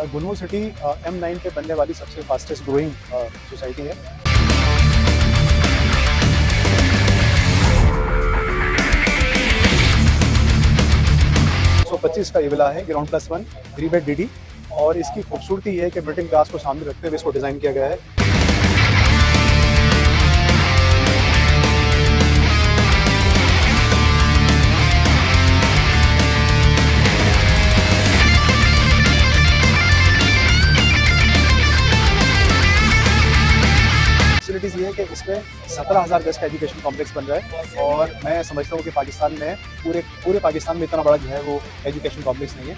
गुलमोहर city M9 पे बनने वाली सबसे फास्टेस्ट ग्रोइंग सोसाइटी है। 125 का ये विला है, ग्राउंड +1 3 बेड DD, और इसकी खूबसूरती ये है कि मिडिल क्लास को सामने रखते हुए इसको डिज़ाइन किया गया है। फैसिलिटीज़ ये है कि इसमें 17,000 गज का एजुकेशन कॉम्प्लेक्स बन रहा है, और मैं समझता हूँ कि पाकिस्तान में पूरे पाकिस्तान में इतना बड़ा जो है वो एजुकेशन कॉम्प्लेक्स नहीं है।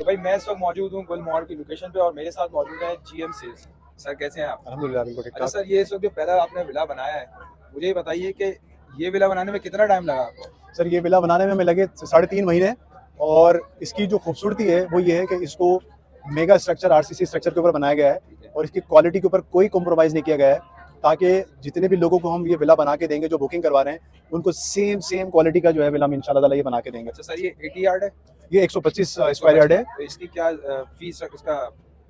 भाई मैं इस वक्त मौजूद हूँ गुलमोहर की लोकेशन पे और मेरे साथ मौजूद है GM सेल्स। सर कैसे हैं आप? अल्हम्दुलिल्लाह बिल्कुल ठीक अच्छा ठाक। सर, ये इस वक्त जो पहला आपने विला बनाया है, मुझे ये बताइए कि ये विला बनाने में कितना टाइम लगा आपको? सर ये विला बनाने में हमें लगे 3.5 महीने, और इसकी जो खूबसूरती है वो ये है कि इसको मेगा स्ट्रक्चर RCC स्ट्रक्चर के ऊपर बनाया गया है, और इसकी क्वालिटी के ऊपर कोई कॉम्प्रोमाइज़ नहीं किया गया है, ताकि जितने भी लोगों को हम ये विला बना के देंगे जो बुकिंग करवा रहे हैं उनको सेम क्वालिटी का जो है विला हम इंशाल्लाह ताला ये बना के देंगे। अच्छा सर, ये 80 यार्ड है, ये 125 स्क्वायर यार्ड है। तो इसकी क्या फीस, इसका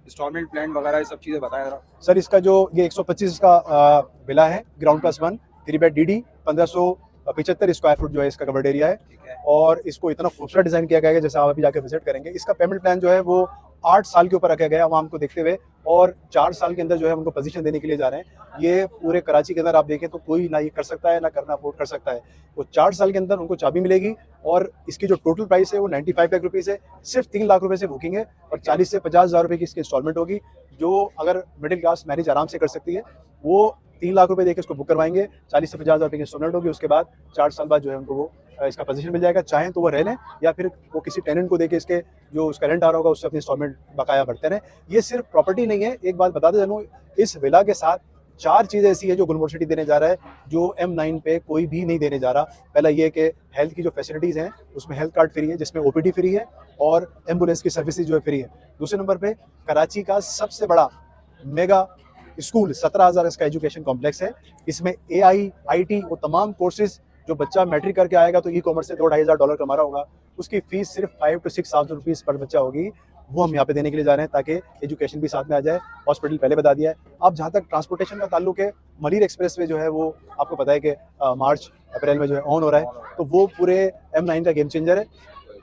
इंस्टॉलमेंट प्लान वगैरह ये सब चीज़ें बताएं जरा। सर इसका जो ये 125 का विला है, ground +1 3 bed DD, 1575 square foot जो है इसका कवर्ड एरिया है, ठीक है। और इसको इतना खूबसूरत डिज़ाइन किया गया है जैसे आप अभी जाके विजिट करेंगे। इसका पेमेंट प्लान जो है वो 8 साल के ऊपर रखा गया है आवाम को देखते हुए, और 4 साल के अंदर जो है उनको पोजीशन देने के लिए जा रहे हैं। ये पूरे कराची के अंदर आप देखें तो कोई ना ये कर सकता है ना करना अफोर्ड कर सकता है। वो 4 साल के अंदर उनको चाबी मिलेगी, और इसकी जो टोटल प्राइस है वो 95 लाख रुपये है। सिर्फ 3 लाख रुपये से बुकिंग है, और 40 से 50 हज़ार रुपये की इसकी इंस्टॉलमेंट होगी, जो अगर मिडिल क्लास मैनेज आराम से कर सकती है। वो 3 लाख रुपए देके इसको बुक करवाएंगे, 40 से 50 हज़ार रुपये की इंस्टॉलमेंट होगी, उसके बाद 4 साल बाद जो है उनको वो इसका पोजीशन मिल जाएगा। चाहें तो वो रह लें, या फिर वो किसी टेनेंट को देके इसके जो उसका रेंट आ रहा होगा उससे अपनी इंस्टॉलमेंट बकाया भरते रहें। ये सिर्फ प्रॉपर्टी नहीं है, एक बात बताते चलूँ, इस विला के साथ 4 चीज़ें ऐसी है जो गुलमोहर सिटी देने जा रहा है जो M9 पे कोई भी नहीं देने जा रहा। पहला ये कि हेल्थ की जो फैसिलिटीज़ हैं उसमें हेल्थ कार्ड फ्री है, जिसमें OPD फ्री है, और एम्बुलेंस की सर्विसेज जो है फ्री है। दूसरे नंबर पे कराची का सबसे बड़ा मेगा स्कूल 17,000 इसका एजुकेशन कॉम्प्लेक्स है। इसमें AI IT वो तमाम कोर्सेज, जो बच्चा मैट्रिक करके आएगा तो ई-कॉमर्स से $2,500 कमा रहा होगा, उसकी फीस सिर्फ 5 to 6,000 रुपीज़ पर बच्चा होगी, वो हम यहाँ पे देने के लिए जा रहे हैं ताकि एजुकेशन भी साथ में आ जाए। हॉस्पिटल पहले बता दिया है। अब जहाँ तक ट्रांसपोर्टेशन का ताल्लुक है, मलीर एक्सप्रेस वे जो है वो आपको पता है कि मार्च अप्रैल में जो है ऑन हो रहा है, तो वो पूरे M9 का गेम चेंजर है।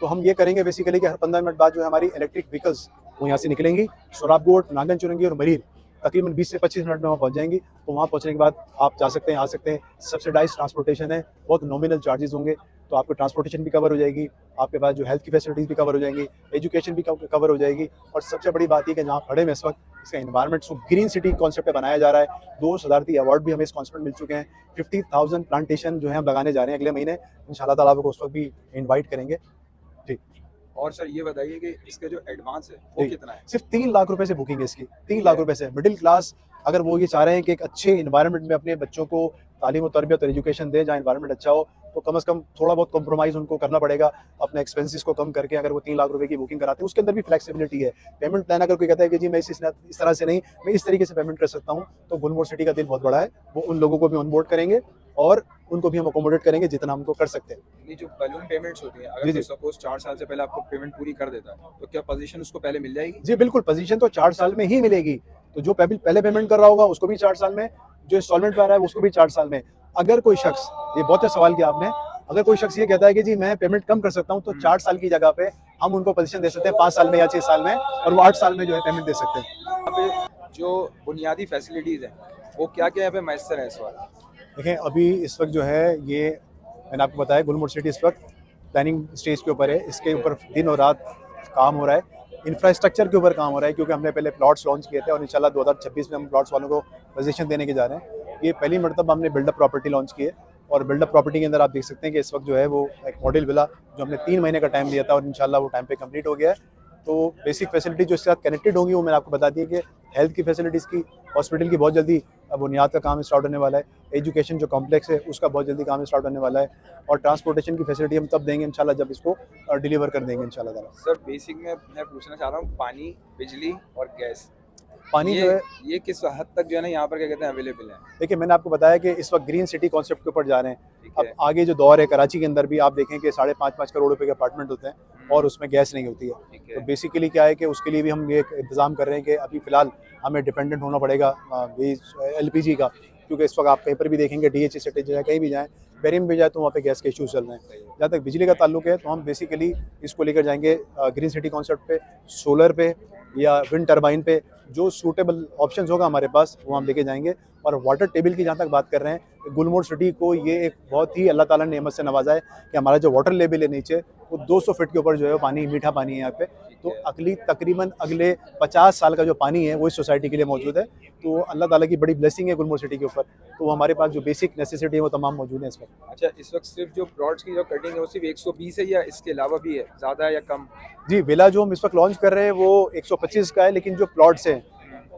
तो हम ये करेंगे बेसिकली कि हर 15 मिनट बाद जो है हमारी इलेक्ट्रिक व्हीकल्स वो यहाँ से निकलेंगी, सोराबकोट, नांगन चुरंगी और मरीर, तकरीबन 20 से 25 मिनट में वहाँ पहुँच जाएंगी। तो वहाँ पहुँचने के बाद आप जा सकते हैं, आ सकते हैं। सब्सिडाइज ट्रांसपोर्टेशन है, बहुत नॉमिनल चार्जेस होंगे, तो आपको ट्रांसपोर्टेशन भी कवर हो जाएगी, आपके पास जो हेल्थ की फैसिलिटीज़ भी कवर हो जाएंगी, एजुकेशन भी कवर हो जाएगी। और सबसे बड़ी बात ये कि जहाँ खड़े में इस वक्त इसका इन्वायरमेंट ग्रीन सिटी कॉन्सेप्ट पे बनाया जा रहा है। 2 सदारती अवार्ड भी हमें इस कॉन्सेप्ट में मिल चुके हैं। 50,000 प्लांटेशन जो है हम लगाने जा रहे हैं अगले महीने, इंशाल्लाह ताला आपको उस वक्त भी इन्वाइट करेंगे। ठीक। और सर ये बताइए कि इसका जो एडवांस है वो कितना है? सिर्फ 3 लाख रुपए से बुकिंग है इसकी, 3 लाख रुपए से। मिडिल क्लास अगर वो ये चाह रहे हैं कि एक अच्छे इन्वायरमेंट में अपने बच्चों को तालीम और तरबियत और एजुकेशन दें जहाँ इन्वायरमेंट अच्छा हो, तो कम से कम थोड़ा बहुत कॉम्प्रोमाइज़ उनको करना पड़ेगा अपने एक्सपेंसेस को कम करके। अगर वो 3 लाख रुपए की बुकिंग कराते हैं, उसके अंदर भी फ्लेक्सिबिलिटी है। पेमेंट प्लान अगर कोई कहता है कि जी मैं इस तरह से नहीं, मैं इस तरीके से पेमेंट कर सकता हूँ, तो गुलमोहर सिटी का दिल बहुत बड़ा है, वो उन लोगों को भी ऑनबोर्ड करेंगे और उनको भी हम अकोमोडेट करेंगे जितना हमको कर सकते हैं। ये जो बलून पेमेंट्स होती है, जी, अगर जी। सपोज 4 साल से पहले आपको पेमेंट पूरी कर देता है, तो क्या पोजीशन उसको पहले मिल जाएगी? जी बिल्कुल, पोजीशन तो 4 साल में ही मिलेगी। तो जो पहले पेमेंट कर रहा होगा उसको भी 4 साल में, जो इंस्टॉलमेंट पे आ रहा है उसको भी 4 साल में। अगर कोई शख्स, ये बहुत अच्छा सवाल किया आपने, अगर कोई शख्स ये कहता है कि जी मैं पेमेंट कम कर सकता हूँ, तो 4 साल की जगह पे हम उनको पोजीशन दे सकते हैं 5 साल में या 6 साल में, और वो 8 साल में जो है पेमेंट दे सकते हैं। यहाँ पे जो बुनियादी फैसिलिटीज़ हैं वो क्या-क्या यहाँ पे मैसर है इस वक्त? देखें अभी इस वक्त जो है ये मैंने आपको बताया गुलमोहर सिटी इस वक्त प्लानिंग स्टेज के ऊपर है। इसके ऊपर दिन और रात काम हो रहा है, इंफ्रास्ट्रक्चर के ऊपर काम हो रहा है, क्योंकि हमने पहले प्लॉट्स लॉन्च किए थे और इंशाल्लाह 2026 में हम प्लॉट्स वालों को पोजीशन देने के जा रहे हैं। ये पहली मरतबा हमने बिल्डअप प्रॉपर्टी लॉन्च की है, और बिल्डअप प्रॉपर्टी के अंदर आप देख सकते हैं कि इस वक्त जो है वो एक मॉडल विला जो हमने 3 महीने का टाइम दिया था और इंशाल्लाह वो टाइम पे कंप्लीट हो गया है। तो बेसिक फैसिलिटी जो इसके साथ कनेक्टेड होंगी वो मैंने आपको बता दी है कि हेल्थ की फैसिलिटीज़ की, हॉस्पिटल की बहुत जल्दी बुनियाद का काम स्टार्ट होने वाला है, एजुकेशन जो कॉम्प्लेक्स है उसका बहुत जल्दी काम स्टार्ट होने वाला है, और ट्रांसपोर्टेशन की फैसिलिटी हम तब देंगे इंशाल्लाह जब इसको डिलीवर कर देंगे इंशाल्लाह ताला। सर बेसिक में मैं पूछना चाह रहा हूँ, पानी, बिजली और गैस, पानी जो है, ये किस हद तक जो है ना यहाँ पर क्या कहते हैं अवेलेबल है? देखिए मैंने आपको बताया कि इस वक्त ग्रीन सिटी कॉन्सेप्ट के ऊपर जा रहे हैं। अब आगे जो दौर है कराची के अंदर भी आप देखें कि 5.5 करोड़ रुपए के अपार्टमेंट होते हैं और उसमें गैस नहीं होती है। तो बेसिकली क्या है कि उसके लिए भी हम ये इंतज़ाम कर रहे हैं कि अभी फ़िलहाल हमें डिपेंडेंट होना पड़ेगा LPG का, क्योंकि इस वक्त आप कहीं पर भी देखेंगे DHA सिटी जाए कहीं भी जाएँ, बेरियम में भी जाए तो वहाँ पे गैस के इशूज़ चल रहे हैं। जहाँ तक बिजली का ताल्लुक है तो हम बेसिकली इसको लेकर जाएंगे ग्रीन सिटी कॉन्सेप्ट पे, सोलर पे या विंड टरबाइन पे, जो सूटेबल ऑप्शंस होगा हमारे पास वो हम लेके जाएंगे। और वाटर टेबल की जहाँ तक बात कर रहे हैं, गुलमोहर सिटी को ये एक बहुत ही अल्लाह ताला ने नेमत से नवाजा है कि हमारा जो वाटर लेवल है नीचे वो 200 फीट के ऊपर जो है वो पानी, मीठा पानी है यहाँ पे। तो तकरीबन अगले 50 साल का जो पानी है वो इस सोसाइटी के लिए मौजूद है। तो अल्लाह ताला की बड़ी ब्लेसिंग है गुलमोहर सिटी के ऊपर। तो हमारे पास जो बेसिक नेसेसिटी है वो तमाम मौजूद है इस वक्त। अच्छा, इस वक्त सिर्फ जो प्लॉट्स की जो कटिंग है वो सिर्फ 120 है या इसके अलावा भी है, ज़्यादा है या कम? जी, विला जो हम इस वक्त लॉन्च कर रहे हैं वो 125 का है, लेकिन जो प्लॉट्स हैं,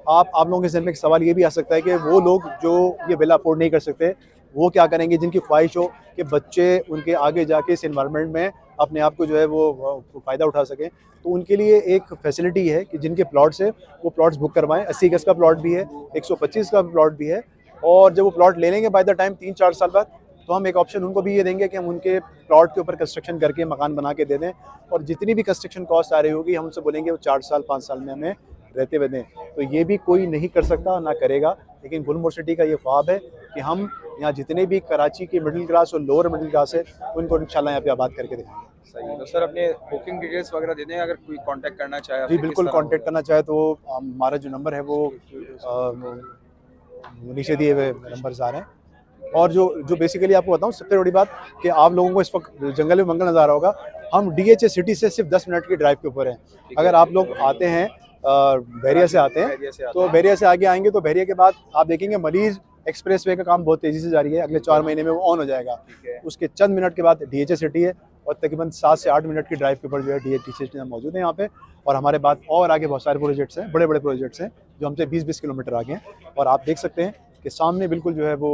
आप लोगों के ज़हन में एक सवाल ये भी आ सकता है कि वो लोग जो ये विला अफोर्ड नहीं कर सकते वो क्या करेंगे, जिनकी ख्वाहिश हो कि बच्चे उनके आगे जाके इस इन्वायरमेंट में अपने आप को जो है वो फ़ायदा उठा सकें। तो उनके लिए एक फैसिलिटी है कि जिनके प्लॉट्स है वो प्लॉट्स बुक करवाएं। 80 गज का प्लॉट भी है, 125 का प्लॉट भी है। और जब वो प्लॉट ले लेंगे बाय द टाइम 3-4 साल बाद, तो हम एक ऑप्शन उनको भी ये देंगे कि हम उनके प्लॉट के ऊपर कंस्ट्रक्शन करके मकान बना के दे दें, और जितनी भी कंस्ट्रक्शन कॉस्ट आ रही होगी हम उनसे बोलेंगे वो 4 साल 5 साल में हमें रहते हुए दें। तो ये भी कोई नहीं कर सकता, ना करेगा, लेकिन गुलमोहर सिटी का ये ख्वाब है कि हम यहाँ जितने भी कराची के मिडिल क्लास और लोअर मिडिल क्लास है उनको इंशाल्लाह यहाँ पे आबाद करके देंगे। सही है। तो सर अपने बुकिंग डिटेल्स वगैरह दे दें अगर कोई कांटेक्ट करना चाहे। जी बिल्कुल, कांटेक्ट करना चाहे तो हमारा जो नंबर है वो नीचे दिए हुए नंबर्स आ रहे हैं। और जो बेसिकली आपको बताऊं, सबसे बड़ी बात कि आप लोगों को इस वक्त जंगल में मंगल नज़र आ रहा होगा, हम DHA सिटी से सिर्फ 10 मिनट की ड्राइव के ऊपर हैं। अगर आप लोग आते हैं बहरिया से आते हैं तो बहरिया से आगे आएंगे तो बहरिया के बाद आप देखेंगे मलीर एक्सप्रेस वे का काम बहुत तेज़ी से जारी है, अगले 4 महीने में वो ऑन हो जाएगा। उसके चंद मिनट के बाद DHA सिटी है और तकरीबन 7 से 8 मिनट की ड्राइव के ऊपर जो है DHA सिटी मौजूद है यहाँ पे। और हमारे बाद और आगे बहुत सारे प्रोजेक्ट्स हैं, बड़े बड़े प्रोजेक्ट्स हैं जो हमसे 20-20 किलोमीटर आगे हैं। और आप देख सकते हैं कि सामने बिल्कुल जो है वो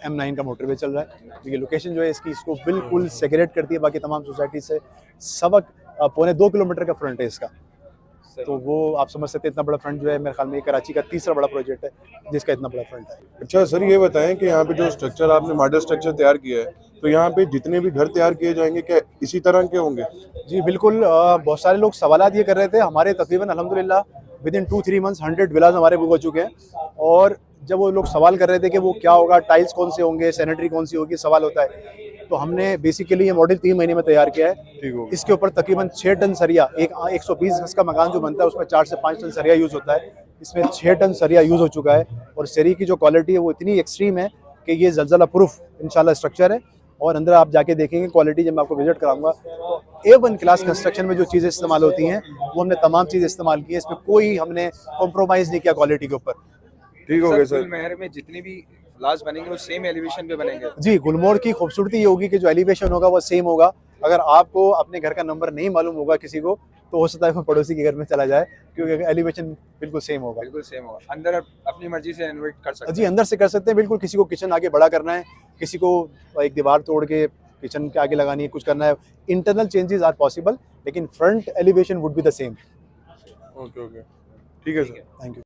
M9 का मोटरवे चल रहा है। तो ये लोकेशन जो है इसको बिल्कुल सेग्रेट करती है बाकी तमाम सोसाइटी से। 1.25 किलोमीटर का फ्रंट है इसका। तो वो आप समझ सकते हैं इतना बड़ा फ्रंट जो है मेरे ख्याल में कराची का तीसरा बड़ा प्रोजेक्ट है जिसका इतना बड़ा फ्रंट है। अच्छा सर, ये बताएं कि यहाँ पे जो स्ट्रक्चर आपने मॉडल स्ट्रक्चर तैयार किया है, तो यहाँ पे जितने भी घर तैयार किए जाएंगे क्या इसी तरह के होंगे? जी बिल्कुल, बहुत सारे लोग सवालात ये कर रहे थे। हमारे तकरीबन अल्हम्दुलिल्लाह विदिन 2-3 मंथ्स 100 विलाज हमारे बुक हो चुके हैं। और जब वो लोग सवाल कर रहे थे कि वो क्या होगा, टाइल्स कौन से होंगे, सैनिटरी कौन सी होगी, सवाल होता है, तो हमने बेसिकली ये मॉडल 3 महीने में तैयार किया है। इसके ऊपर तकरीबन 6 टन सरिया, 120 गज का मकान जो बनता है उसमें 4 से 5 टन सरिया यूज़ होता है। इसमें 6 टन सरिया यूज़ हो चुका है और सरिया की जो क्वालिटी है वो इतनी एक्सट्रीम है कि ये ज़लज़ला प्रूफ इंशाल्लाह स्ट्रक्चर है। और अंदर आप जाके देखेंगे क्वालिटी, जब मैं आपको विजिट कराऊंगा, A1 क्लास कंस्ट्रक्शन में जो चीज़ें इस्तेमाल होती हैं वो हमने तमाम चीज़ें इस्तेमाल की है। इसमें कोई हमने कॉम्प्रोमाइज़ नहीं किया क्वालिटी के ऊपर। ठीक हो गया सर। गुलमोहर में जितनी भी फ्लैट्स बनेंगे वो सेम एलिवेशन पे बनेंगे? जी, गुलमोहर की खूबसूरती ये होगी कि जो एलिवेशन होगा वो सेम होगा। अगर आपको अपने घर का नंबर नहीं मालूम होगा किसी को, तो हो सकता है वो पड़ोसी के घर में चला जाए, क्योंकि एलिवेशन बिल्कुल सेम होगा। बिल्कुल सेम होगा। अंदर अपनी मर्जी से इन्वेट कर सकते हैं? जी, अंदर से कर सकते हैं बिल्कुल। किसी को किचन आगे बड़ा करना है, किसी को एक दीवार तोड़ के किचन के आगे लगानी है, कुछ करना है, इंटरनल चेंजेस आर पॉसिबल, लेकिन front elevation would be the same. Okay, ठीक है सर, थैंक यू।